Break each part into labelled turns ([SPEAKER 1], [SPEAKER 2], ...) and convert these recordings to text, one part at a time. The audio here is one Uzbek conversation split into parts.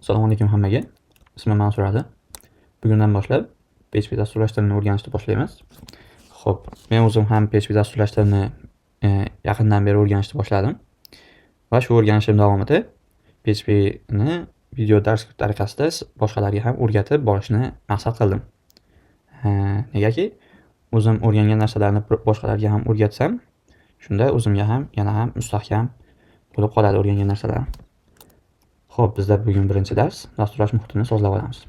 [SPEAKER 1] Assalomu alaykum hammaga. Ismim Mansur adi. Bugundan boshlab PHP dasturlashtirilishini o'rganishni boshlaymiz. Xo'p, men o'zim ham PHP dasturlashtirilishini yaqindan beri o'rganishni boshladim. Va shu o'rganishim davomida PHPni video dars tariqasida boshqalarga ham o'rgatib borishni maqsad qildim. Negaki, o'zim o'rgangan narsalarni boshqalarga ham o'rgatsam, shunda o'zimga ham yana ham mustahkam bo'lib qoladi o'rgangan narsalarim. Xo'p, bizda bugun birinchi dars dasturlash muhitini sozlab olamiz.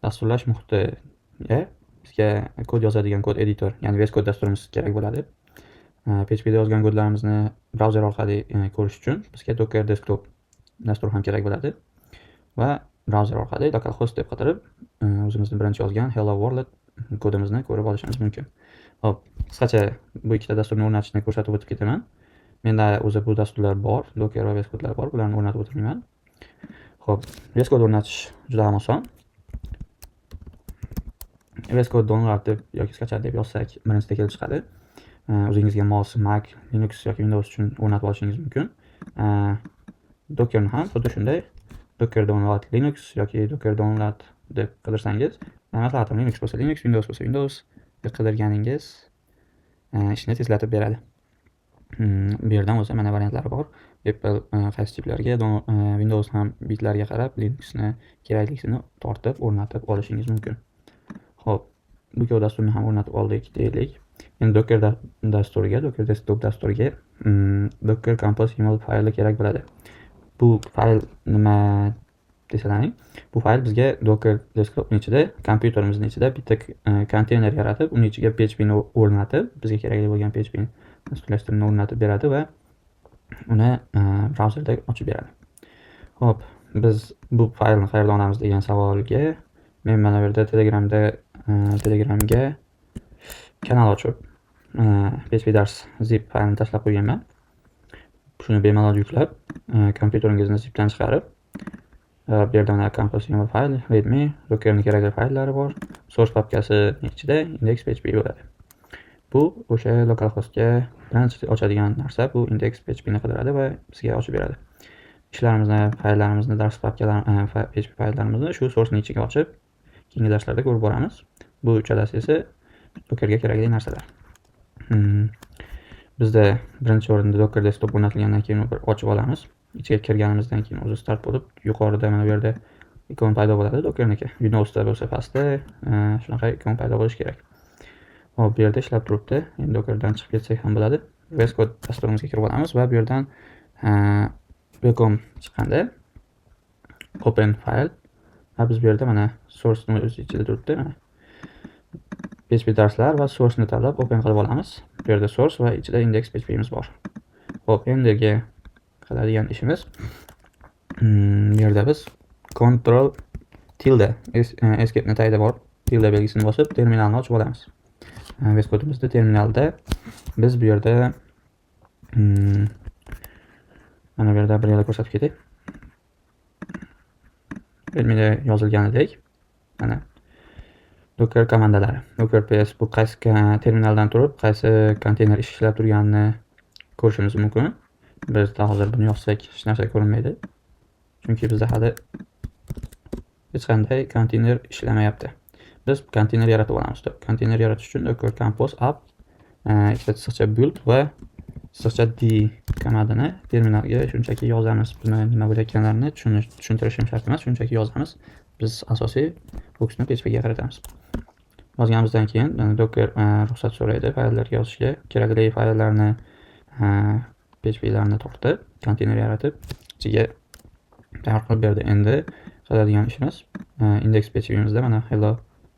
[SPEAKER 1] Dasturlash muhitiga bizga kod yozadigan kod editor, ya'ni VS Code dasturimiz kerak bo'ladi. PHP da yozgan kodlarimizni brauzer orqali ko'rish uchun bizga Docker Desktop dasturi ham kerak bo'ladi. Va brauzer orqali localhost deb qidirib, o'zimizni birinchi yozgan Hello World kodimizni ko'rib olishimiz mumkin. Hop, qisqacha bu ikkita dasturni o'rnatishni ko'rsatib o'tib ketaman. Menda o'zi bu dasturlar bor, Docker va VS Code'lar bor, bularni o'rnatib o'tirmayman. Hop, VS Code o'rnatish juda ham oson. VS Code download deb yoki skачать deb yozsak, birinchisida kelib chiqadi. O'zingizga mos Mac, Linux yoki Windows uchun o'rnatib olishingiz mumkin. Dockerni ham xuddi shunday Docker download Linux yoki Docker download deb qidirsangiz, maslahatim Linux bo'lsa Linux, Windows bo'lsa Windows qidirganingiz ishni tezlatib beradi. Bu yerdan o'zi mana variantlari bor. Apple qaysi tiplarga, Windows ham bitlarga qarab Linuxni keraklisini tortib o'rnatib olishingiz mumkin. Xo'p, bu ikki dasturni ham o'rnatib oldik deylik. Endi Docker dasturiga, Docker Desktop dasturiga Docker Compose YAML fayli kerak bo'ladi. Bu fayl nima desalaring, bu fayl bizga Docker Desktopning ichida, kompyuterimizning ichida bitta konteyner yaratib, uning ichiga PHP ni o'rnatib, bizga kerakli bo'lgan PHP dasturlashtirishni o'rnatib beradi va uni brauzerda ochib beradi. Xo'p, biz bu faylni qayerdan olamiz degan savolga men mana bu yerda Telegramga kanal ochib, PHP dars zip faylini tashlab qo'yganman. Shuni bemalol yuklab, kompyuteringizni zipdan chiqarib, bu yerda mana compose YAML fayl, readme, Dockerning kerakli fayllari bor. Source papkasining ichida index.php bo'ladi. Bu o'sha localhostga birinchi ochadigan narsa, bu index.php ni qidiradi va bizga ochib beradi. Ishlarimizni, fayllarimizni, dars papkalarimizni, PHP fayllarimizni shu sourcening ichiga ochib, keyingi darslarda ko'rib boramiz. Bu uchalasi esa Dockerga kerakli narsalar. Bizda birinchi o'rinda Docker Desktop o'rnatilgandan keyin bir ochib olamiz. Ichiga kirganimizdan keyin o'zi start bo'lib, yuqorida mana bu yerda ikon paydo bo'ladi Dockerniki. Windowsda bo'lsa pastda shunaqa ikon paydo bo'lishi kerak. Hop, bu yerda ishlab turibdi. Endi Dockerdan chiqib ketsak ham bo'ladi. VS Code dasturimizga kirib olamiz va bu yerdan welcome chiqqanda open file. Va biz bu yerda mana sourcening o'z ichida turibdi. Mana PHP darslar va source'ni tanlab open qilib olamiz. Bu yerda source va ichida index.php'imiz bor. Hop, endigi qiladigan ishimiz bu yerda biz Ctrl tilde escape tagida bor tilde belgisini bosib terminalni ochib olamiz. VS Code'imizda terminalda biz bu yerda mana bu yerda bir yo'la ko'rsatib ketay. Terminalda yozilganidek mana Docker komandalari. Docker ps bu qaysi terminaldan turib, qaysi konteyner ishlab turganini ko'rishimiz mumkin. Bizda hozir buni yozsak hech narsa ko'rinmaydi. Chunki bizda hali hech qanday konteyner ishlamayapti. Biz konteyner yaratib olamiz. Konteyner yaratish uchun Docker Compose app ikkita chiziqcha build va chiziqcha d komandini terminalga shunchaki yozamiz. Buni nima bo'layotganlarini tushuntirishim shart emas, shunchaki yozamiz. Biz asosiy fokusni PHP ga qaratamiz. Yozganimizdan keyin Docker ruxsat so'raydi fayllarga yozishga. Kerakli fayllarni PHP'larni tortib, konteyner yaratib, ichiga tayyor qilib berdi. Endi qiladigan ishimiz index.php'imizda mana hello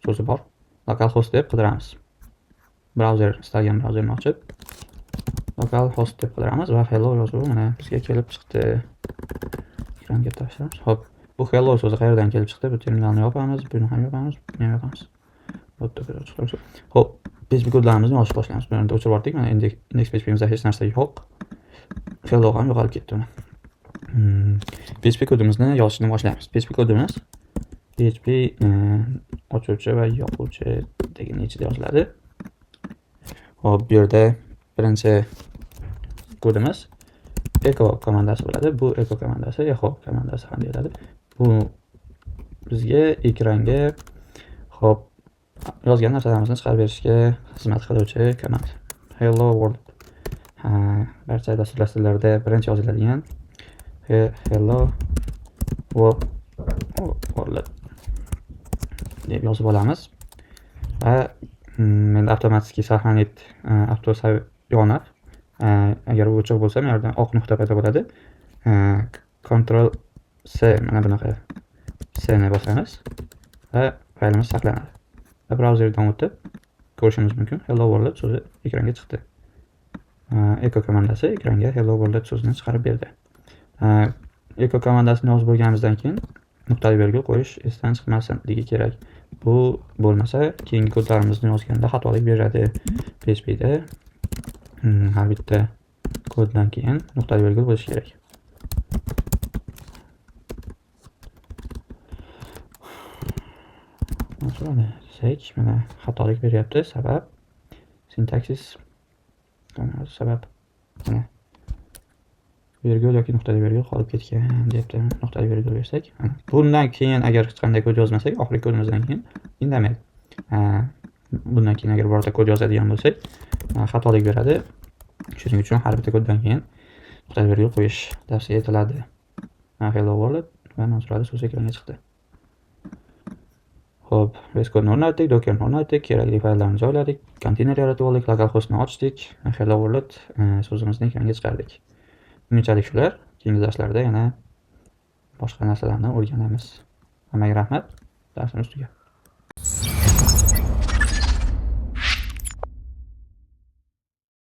[SPEAKER 1] so'zi bor. Localhost deb qidiramiz. Brauzer, istalgan brauzerni ochib, localhost deb qidiramiz va hello yozuvi mana bizga kelib chiqdi. Ekranga tashlamiz. Hop, bu hello so'zi qayerdan kelib chiqdi? Bu terminalni yopamiz, buni ham yopamiz, buni ham yopamiz. Hop, PHP kodlarimizni yozishni boshlaymiz. Buni o'chirib yubordik. Mana index.php'imizda hech narsa yo'q. Hello ham yo'qolib ketdi uni. PHP kodimizni yozishni boshlaymiz. PHP kodimiz PHP ochuvchi va yopuvchi degan ichida yoziladi. Hop, bu yerda birinchi kodimiz echo komandasi bo'ladi. Bu echo komandasi, echo komandasi ham deyiladi. Bu bizga ekranga hop yozgan narsalarimizni chiqarib berishga xizmat qiluvchi komand. Hello world. Barcha dasturlash tillarida birinchi yoziladigan hello world deb yozib olamiz va menda avtomatik saqlanib avtosav yonib, agar u o'chiq bo'lsa, men yerdan oq nuqta paydo bo'ladi. Ctrl C mana bunaqa C ni bosamiz va faylimiz saqlanadi. Va brauzerdan o'tib ko'rishimiz mumkin. Hello world so'zi ekranga chiqdi. Echo komandasi ekranga hello world so'zini chiqarib berdi. Echo komandasini yozib bo'lganimizdan keyin nuqtali virgul qo'yish esdan chiqmasligi kerak. Bu bo'lmasa, keyingi kodlarimizni yozganda xatolik beradi. PHP'da har bitta koddan keyin nuqtali virgul bo'lishi kerak. Masalan, mana xatolik beryapti. Sabab sintaksis sabab mana virgul yoki nuqtali virgul qolib ketgan debdi. Nuqtali virgul bersak, bundan keyin agar hech qanday kod yozmasak, oxirgi kodimizdan keyin indamaydi. Bundan keyin agar birorta kod yozadigan bo'lsak, xatolik beradi. Shuning uchun har bitta koddan keyin nuqtali virgul qo'yish tavsiya etiladi. Hello world va Mansurali so'z ekranga chiqdi. Xo'p, VS Code'ni o'rnatdik, Docker'ni o'rnatdik, kerakli fayllarni joyladik, konteyner yaratib oldik, localhostni ochdik, hello world so'zimizni ekranga chiqardik. Bunchalik shular. Keyingi darslarda yana boshqa narsalarni o'rganamiz. Hammaga rahmat. Darsimiz tugagan.